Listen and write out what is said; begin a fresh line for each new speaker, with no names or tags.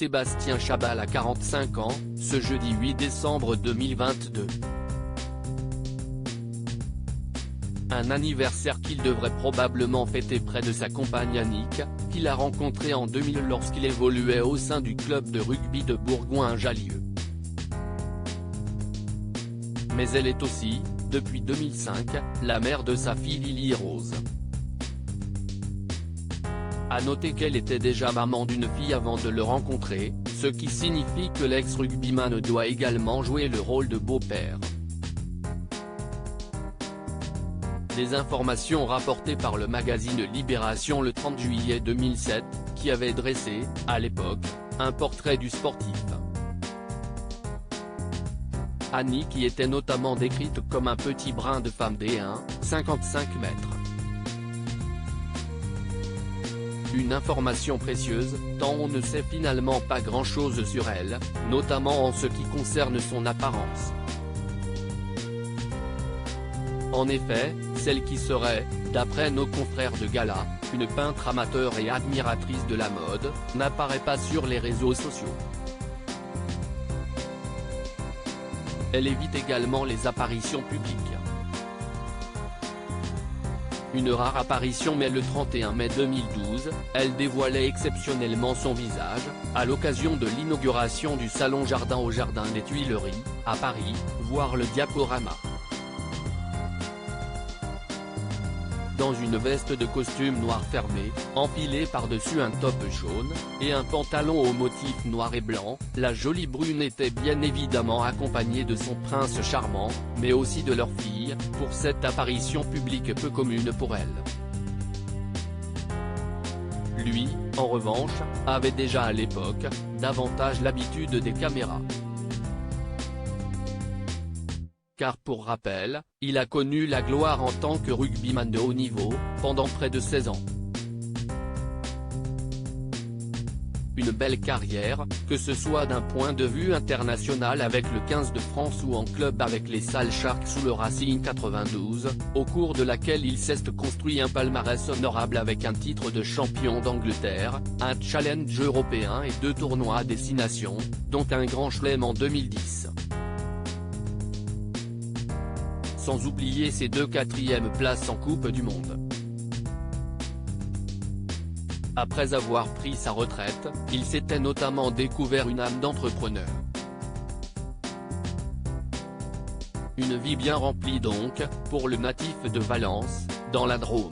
Sébastien Chabal a 45 ans, ce jeudi 8 décembre 2022. Un anniversaire qu'il devrait probablement fêter près de sa compagne Annick, qu'il a rencontrée en 2000 lorsqu'il évoluait au sein du club de rugby de Bourgoin-Jallieu. Mais elle est aussi, depuis 2005, la mère de sa fille Lily Rose. À noter qu'elle était déjà maman d'une fille avant de le rencontrer, ce qui signifie que l'ex-rugbyman doit également jouer le rôle de beau-père. Des informations rapportées par le magazine Libération le 30 juillet 2007, qui avait dressé, à l'époque, un portrait du sportif. Annick qui était notamment décrite comme un petit brin de femme d'1,55 m. Une information précieuse, tant on ne sait finalement pas grand-chose sur elle, notamment en ce qui concerne son apparence. En effet, celle qui serait, d'après nos confrères de Gala, une peintre amateur et admiratrice de la mode, n'apparaît pas sur les réseaux sociaux. Elle évite également les apparitions publiques. Une rare apparition mais le 31 mai 2012, elle dévoilait exceptionnellement son visage, à l'occasion de l'inauguration du salon Jardin au Jardin des Tuileries, à Paris, voir le diaporama. Dans une veste de costume noir fermé, enfilée par-dessus un top jaune, et un pantalon au motif noir et blanc, la jolie brune était bien évidemment accompagnée de son prince charmant, mais aussi de leur fille, pour cette apparition publique peu commune pour elle. Lui, en revanche, avait déjà à l'époque, davantage l'habitude des caméras. Car pour rappel, il a connu la gloire en tant que rugbyman de haut niveau, pendant près de 16 ans. Une belle carrière, que ce soit d'un point de vue international avec le 15 de France ou en club avec les Sale Sharks sous le Racing 92, au cours de laquelle il s'est construit un palmarès honorable avec un titre de champion d'Angleterre, un challenge européen et 2 tournois à destination, dont un grand chelem en 2010. Sans oublier ses 2 quatrièmes places en Coupe du Monde. Après avoir pris sa retraite, il s'était notamment découvert une âme d'entrepreneur. Une vie bien remplie donc, pour le natif de Valence, dans la Drôme.